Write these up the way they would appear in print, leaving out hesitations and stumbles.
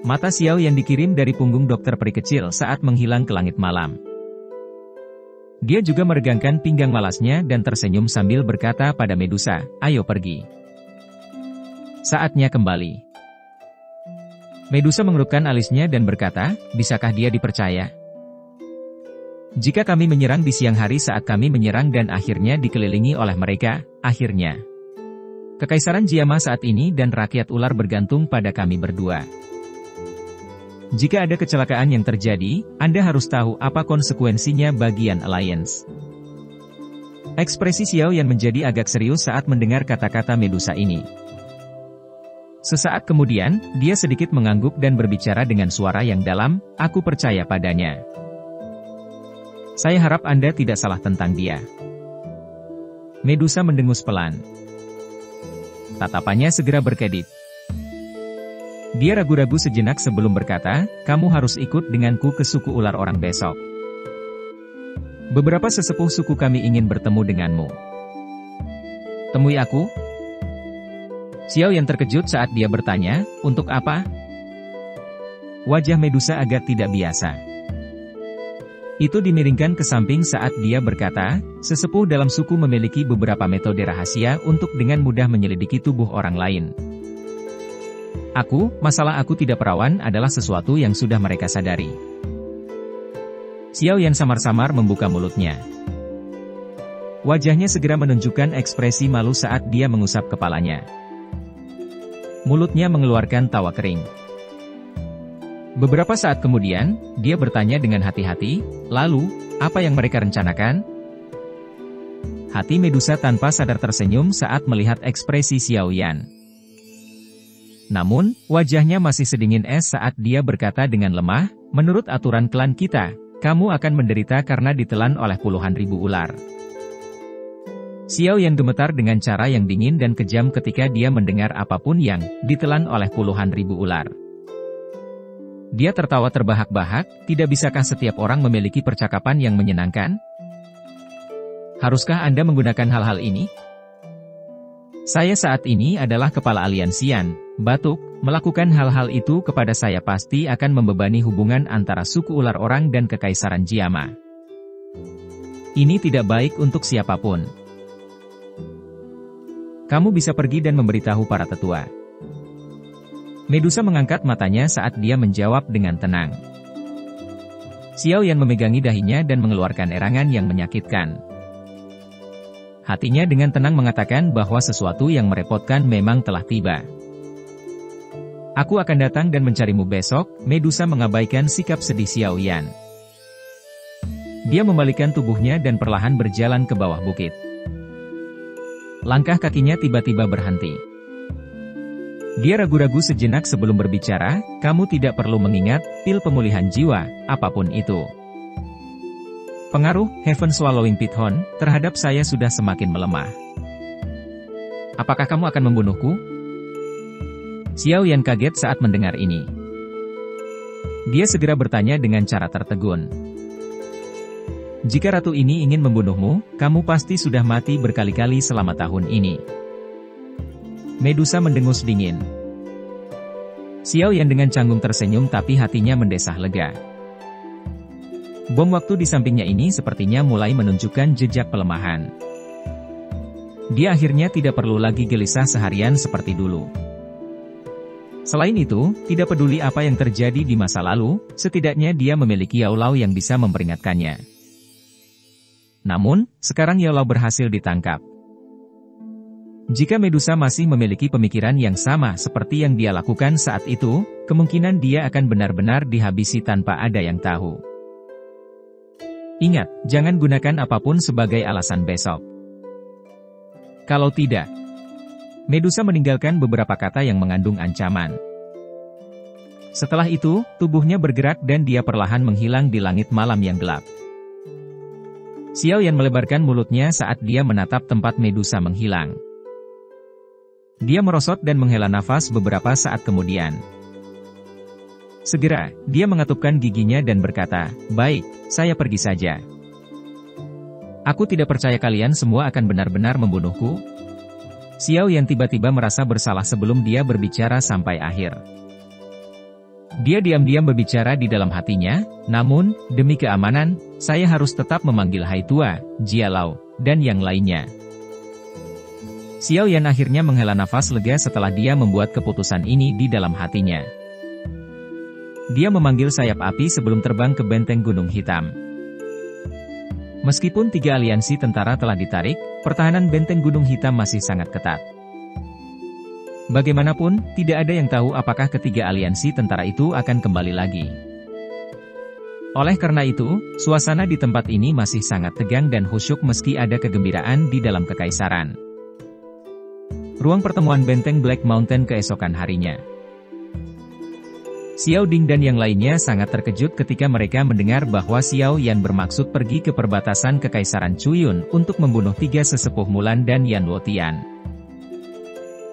Mata Xiao yang dikirim dari punggung dokter peri kecil saat menghilang ke langit malam. Dia juga meregangkan pinggang malasnya dan tersenyum sambil berkata pada Medusa, "Ayo pergi. Saatnya kembali." Medusa mengerutkan alisnya dan berkata, "Bisakah dia dipercaya? Jika kami menyerang di siang hari saat kami menyerang dan akhirnya dikelilingi oleh mereka, akhirnya Kekaisaran Jiama saat ini dan rakyat ular bergantung pada kami berdua. Jika ada kecelakaan yang terjadi, Anda harus tahu apa konsekuensinya bagi Yan Alliance." Ekspresi Xiao Yan menjadi agak serius saat mendengar kata-kata Medusa ini. Sesaat kemudian, dia sedikit mengangguk dan berbicara dengan suara yang dalam, "Aku percaya padanya. Saya harap Anda tidak salah tentang dia." Medusa mendengus pelan. Tatapannya segera berkedip. Dia ragu-ragu sejenak sebelum berkata, "Kamu harus ikut denganku ke suku ular orang besok. Beberapa sesepuh suku kami ingin bertemu denganmu. Temui aku." Xiao Yan terkejut saat dia bertanya, "Untuk apa?" Wajah Medusa agak tidak biasa. Itu dimiringkan ke samping saat dia berkata, "Sesepuh dalam suku memiliki beberapa metode rahasia untuk dengan mudah menyelidiki tubuh orang lain. Masalah aku tidak perawan adalah sesuatu yang sudah mereka sadari." Xiao Yan samar-samar membuka mulutnya. Wajahnya segera menunjukkan ekspresi malu saat dia mengusap kepalanya. Mulutnya mengeluarkan tawa kering. Beberapa saat kemudian, dia bertanya dengan hati-hati, "Lalu, apa yang mereka rencanakan?" Hati Medusa tanpa sadar tersenyum saat melihat ekspresi Xiao Yan. Namun, wajahnya masih sedingin es saat dia berkata dengan lemah, "Menurut aturan klan kita, kamu akan menderita karena ditelan oleh puluhan ribu ular." Xiao Yan gemetar dengan cara yang dingin dan kejam ketika dia mendengar apapun yang ditelan oleh puluhan ribu ular. Dia tertawa terbahak-bahak, "Tidak bisakah setiap orang memiliki percakapan yang menyenangkan? Haruskah Anda menggunakan hal-hal ini? Saya saat ini adalah kepala aliansian, batuk, melakukan hal-hal itu kepada saya pasti akan membebani hubungan antara suku ular orang dan Kekaisaran Jiama. Ini tidak baik untuk siapapun. Kamu bisa pergi dan memberitahu para tetua." Medusa mengangkat matanya saat dia menjawab dengan tenang. Xiao Yan memegangi dahinya dan mengeluarkan erangan yang menyakitkan. Hatinya dengan tenang mengatakan bahwa sesuatu yang merepotkan memang telah tiba. "Aku akan datang dan mencarimu besok." Medusa mengabaikan sikap sedih Xiao Yan. Dia membalikkan tubuhnya dan perlahan berjalan ke bawah bukit. Langkah kakinya tiba-tiba berhenti. Dia ragu-ragu sejenak sebelum berbicara, "Kamu tidak perlu mengingat pil pemulihan jiwa, apapun itu. Pengaruh Heaven Swallowing Python terhadap saya sudah semakin melemah. Apakah kamu akan membunuhku?" Xiao Yan kaget saat mendengar ini. Dia segera bertanya dengan cara tertegun. "Jika ratu ini ingin membunuhmu, kamu pasti sudah mati berkali-kali selama tahun ini." Medusa mendengus dingin. Xiao Yan dengan canggung tersenyum tapi hatinya mendesah lega. Bom waktu di sampingnya ini sepertinya mulai menunjukkan jejak pelemahan. Dia akhirnya tidak perlu lagi gelisah seharian seperti dulu. Selain itu, tidak peduli apa yang terjadi di masa lalu, setidaknya dia memiliki Yao Lao yang bisa memperingatkannya. Namun, sekarang Yao Lao berhasil ditangkap. Jika Medusa masih memiliki pemikiran yang sama seperti yang dia lakukan saat itu, kemungkinan dia akan benar-benar dihabisi tanpa ada yang tahu. Ingat, jangan gunakan apapun sebagai alasan besok. Kalau tidak, Medusa meninggalkan beberapa kata yang mengandung ancaman. Setelah itu, tubuhnya bergerak dan dia perlahan menghilang di langit malam yang gelap. Xiao Yan melebarkan mulutnya saat dia menatap tempat Medusa menghilang. Dia merosot dan menghela nafas beberapa saat kemudian. Segera, dia mengatupkan giginya dan berkata, "Baik, saya pergi saja. Aku tidak percaya kalian semua akan benar-benar membunuhku." Xiao Yan tiba-tiba merasa bersalah sebelum dia berbicara sampai akhir. Dia diam-diam berbicara di dalam hatinya, namun, demi keamanan, saya harus tetap memanggil Hai Tua, Jia Lao, dan yang lainnya. Xiao Yan akhirnya menghela nafas lega setelah dia membuat keputusan ini di dalam hatinya. Dia memanggil sayap api sebelum terbang ke benteng Gunung Hitam. Meskipun 3 aliansi tentara telah ditarik, pertahanan benteng Gunung Hitam masih sangat ketat. Bagaimanapun, tidak ada yang tahu apakah ketiga aliansi tentara itu akan kembali lagi. Oleh karena itu, suasana di tempat ini masih sangat tegang dan khusyuk meski ada kegembiraan di dalam kekaisaran. Ruang pertemuan benteng Black Mountain keesokan harinya. Xiao Ding dan yang lainnya sangat terkejut ketika mereka mendengar bahwa Xiao Yan bermaksud pergi ke perbatasan kekaisaran Chuyun untuk membunuh 3 sesepuh Mulan dan Yan Luotian.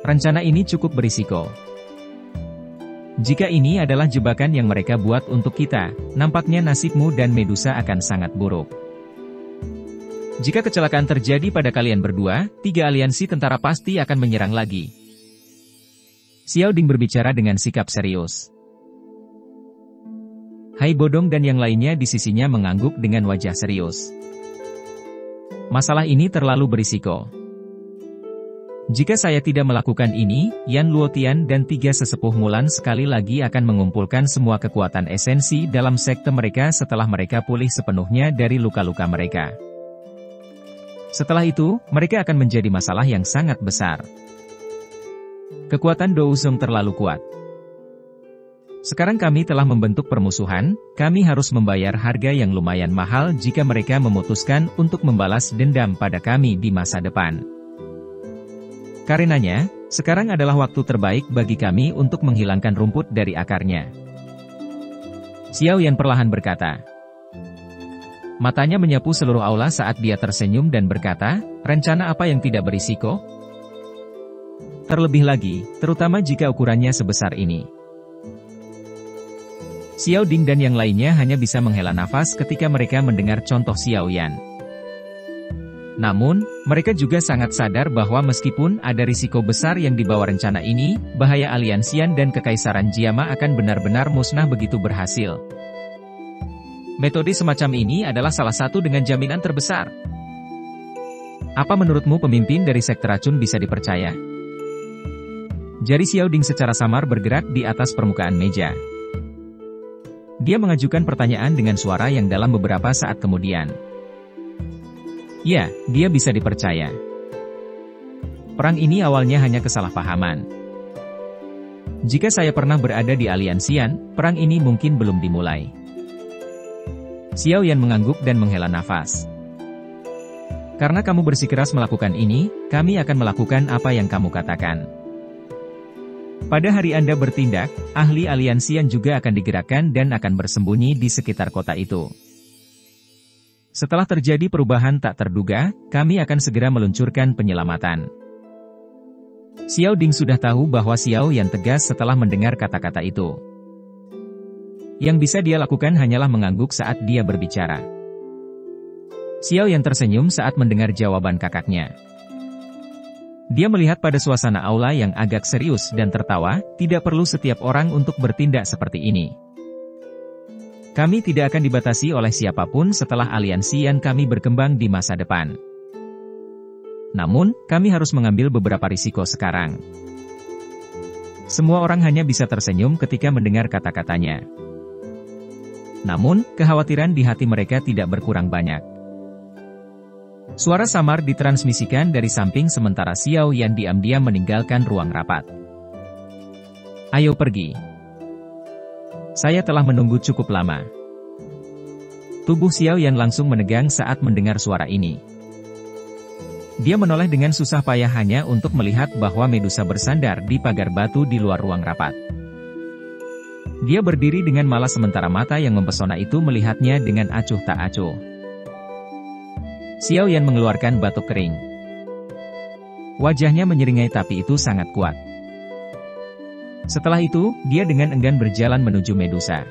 Rencana ini cukup berisiko. Jika ini adalah jebakan yang mereka buat untuk kita, nampaknya nasibmu dan Medusa akan sangat buruk. Jika kecelakaan terjadi pada kalian berdua, 3 aliansi tentara pasti akan menyerang lagi. Xiao Ding berbicara dengan sikap serius. Hai Bodong dan yang lainnya di sisinya mengangguk dengan wajah serius. Masalah ini terlalu berisiko. Jika saya tidak melakukan ini, Yan Luotian dan 3 sesepuh Mulan sekali lagi akan mengumpulkan semua kekuatan esensi dalam sekte mereka setelah mereka pulih sepenuhnya dari luka-luka mereka. Setelah itu, mereka akan menjadi masalah yang sangat besar. Kekuatan Douzong terlalu kuat. Sekarang kami telah membentuk permusuhan, kami harus membayar harga yang lumayan mahal jika mereka memutuskan untuk membalas dendam pada kami di masa depan. Karenanya, sekarang adalah waktu terbaik bagi kami untuk menghilangkan rumput dari akarnya. Xiao Yan perlahan berkata. Matanya menyapu seluruh aula saat dia tersenyum dan berkata, rencana apa yang tidak berisiko? Terlebih lagi, terutama jika ukurannya sebesar ini. Xiao Ding dan yang lainnya hanya bisa menghela nafas ketika mereka mendengar contoh Xiao Yan. Namun, mereka juga sangat sadar bahwa meskipun ada risiko besar yang dibawa rencana ini, bahaya aliansian dan kekaisaran Jiama akan benar-benar musnah begitu berhasil. Metode semacam ini adalah salah satu dengan jaminan terbesar. Apa menurutmu pemimpin dari sekte racun bisa dipercaya? Jari Xiao Ding secara samar bergerak di atas permukaan meja. Dia mengajukan pertanyaan dengan suara yang dalam beberapa saat kemudian. Ya, dia bisa dipercaya. Perang ini awalnya hanya kesalahpahaman. Jika saya pernah berada di aliansian, perang ini mungkin belum dimulai. Xiao Yan mengangguk dan menghela nafas. Karena kamu bersikeras melakukan ini, kami akan melakukan apa yang kamu katakan. Pada hari Anda bertindak, ahli aliansian juga akan digerakkan dan akan bersembunyi di sekitar kota itu. Setelah terjadi perubahan tak terduga, kami akan segera meluncurkan penyelamatan. Xiao Ding sudah tahu bahwa Xiao Yan tegas setelah mendengar kata-kata itu. Yang bisa dia lakukan hanyalah mengangguk saat dia berbicara. Xiao Yan tersenyum saat mendengar jawaban kakaknya. Dia melihat pada suasana aula yang agak serius dan tertawa, tidak perlu setiap orang untuk bertindak seperti ini. Kami tidak akan dibatasi oleh siapapun setelah aliansi yang kami berkembang di masa depan. Namun, kami harus mengambil beberapa risiko sekarang. Semua orang hanya bisa tersenyum ketika mendengar kata-katanya. Namun, kekhawatiran di hati mereka tidak berkurang banyak. Suara samar ditransmisikan dari samping sementara Xiao Yan diam-diam meninggalkan ruang rapat. Ayo pergi. Saya telah menunggu cukup lama. Tubuh Xiao Yan langsung menegang saat mendengar suara ini. Dia menoleh dengan susah payah hanya untuk melihat bahwa Medusa bersandar di pagar batu di luar ruang rapat. Dia berdiri dengan malas sementara mata yang mempesona itu melihatnya dengan acuh tak acuh. Xiao Yan mengeluarkan batuk kering. Wajahnya menyeringai tapi itu sangat kuat. Setelah itu, dia dengan enggan berjalan menuju Medusa.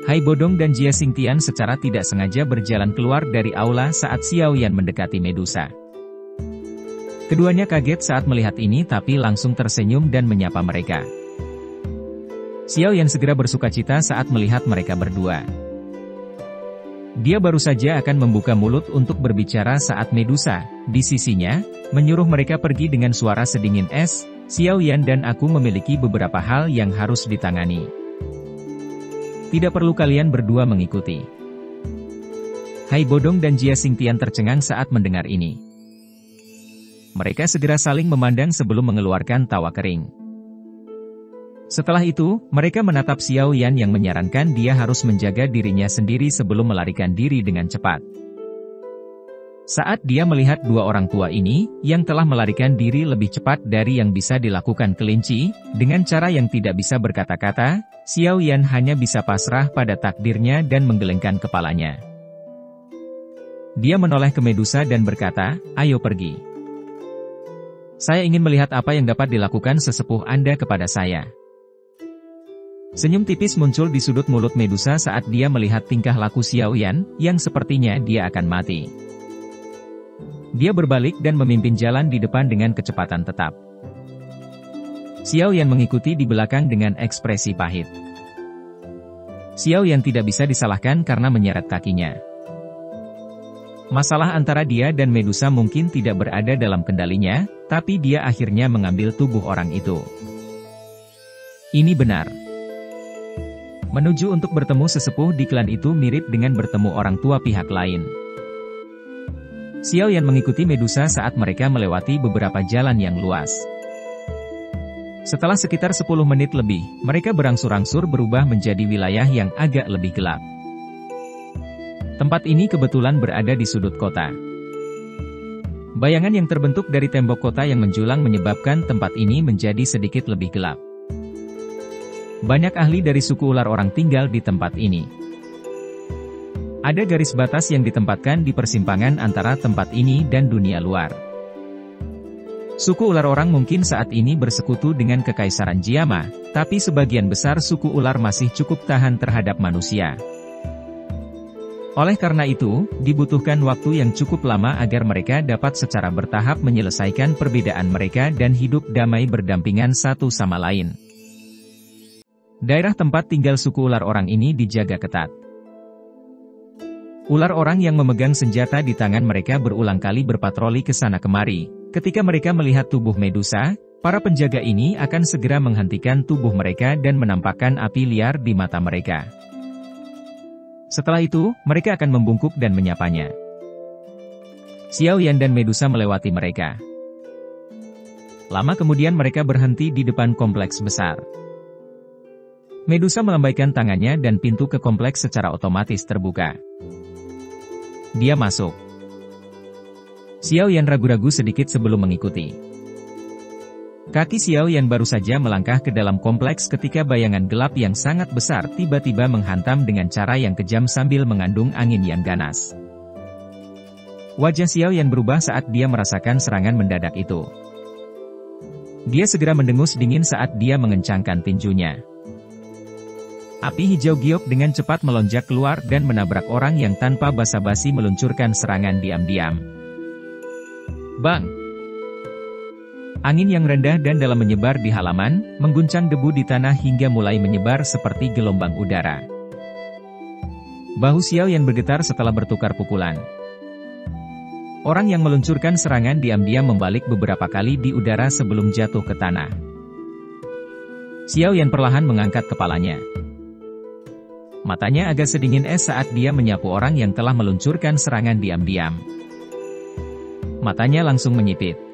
Hai Bodong dan Jia Xingtian secara tidak sengaja berjalan keluar dari aula saat Xiao Yan mendekati Medusa. Keduanya kaget saat melihat ini tapi langsung tersenyum dan menyapa mereka. Xiao Yan segera bersukacita saat melihat mereka berdua. Dia baru saja akan membuka mulut untuk berbicara saat Medusa, di sisinya, menyuruh mereka pergi dengan suara sedingin es. Xiao Yan dan aku memiliki beberapa hal yang harus ditangani. Tidak perlu kalian berdua mengikuti. Hai Bodong dan Jia Xingtian tercengang saat mendengar ini. Mereka segera saling memandang sebelum mengeluarkan tawa kering. Setelah itu, mereka menatap Xiao Yan yang menyarankan dia harus menjaga dirinya sendiri sebelum melarikan diri dengan cepat. Saat dia melihat dua orang tua ini, yang telah melarikan diri lebih cepat dari yang bisa dilakukan kelinci, dengan cara yang tidak bisa berkata-kata, Xiao Yan hanya bisa pasrah pada takdirnya dan menggelengkan kepalanya. Dia menoleh ke Medusa dan berkata, ayo pergi. Saya ingin melihat apa yang dapat dilakukan sesepuh Anda kepada saya. Senyum tipis muncul di sudut mulut Medusa saat dia melihat tingkah laku Xiao Yan, yang sepertinya dia akan mati. Dia berbalik dan memimpin jalan di depan dengan kecepatan tetap. Xiao Yan mengikuti di belakang dengan ekspresi pahit. Xiao Yan tidak bisa disalahkan karena menyeret kakinya. Masalah antara dia dan Medusa mungkin tidak berada dalam kendalinya, tapi dia akhirnya mengambil tubuh orang itu. Ini benar. Menuju untuk bertemu sesepuh di klan itu mirip dengan bertemu orang tua pihak lain. Xiao Yan mengikuti Medusa saat mereka melewati beberapa jalan yang luas. Setelah sekitar 10 menit lebih, mereka berangsur-angsur berubah menjadi wilayah yang agak lebih gelap. Tempat ini kebetulan berada di sudut kota. Bayangan yang terbentuk dari tembok kota yang menjulang menyebabkan tempat ini menjadi sedikit lebih gelap. Banyak ahli dari suku ular orang tinggal di tempat ini. Ada garis batas yang ditempatkan di persimpangan antara tempat ini dan dunia luar. Suku ular orang mungkin saat ini bersekutu dengan Kekaisaran Jiama, tapi sebagian besar suku ular masih cukup tahan terhadap manusia. Oleh karena itu, dibutuhkan waktu yang cukup lama agar mereka dapat secara bertahap menyelesaikan perbedaan mereka dan hidup damai berdampingan satu sama lain. Daerah tempat tinggal suku ular orang ini dijaga ketat. Ular orang yang memegang senjata di tangan mereka berulang kali berpatroli ke sana kemari. Ketika mereka melihat tubuh Medusa, para penjaga ini akan segera menghentikan tubuh mereka dan menampakkan api liar di mata mereka. Setelah itu, mereka akan membungkuk dan menyapanya. Xiao Yan dan Medusa melewati mereka. Lama kemudian mereka berhenti di depan kompleks besar. Medusa melambaikan tangannya dan pintu ke kompleks secara otomatis terbuka. Dia masuk. Xiao Yan ragu-ragu sedikit sebelum mengikuti. Kaki Xiao Yan baru saja melangkah ke dalam kompleks ketika bayangan gelap yang sangat besar tiba-tiba menghantam dengan cara yang kejam sambil mengandung angin yang ganas. Wajah Xiao Yan berubah saat dia merasakan serangan mendadak itu. Dia segera mendengus dingin saat dia mengencangkan tinjunya. Api hijau giok dengan cepat melonjak keluar dan menabrak orang yang tanpa basa-basi meluncurkan serangan diam-diam. Bang! Angin yang rendah dan dalam menyebar di halaman, mengguncang debu di tanah hingga mulai menyebar seperti gelombang udara. Bahu Xiao Yan bergetar setelah bertukar pukulan. Orang yang meluncurkan serangan diam-diam membalik beberapa kali di udara sebelum jatuh ke tanah. Xiao Yan perlahan mengangkat kepalanya. Matanya agak sedingin es saat dia menyapu orang yang telah meluncurkan serangan diam-diam. Matanya langsung menyipit.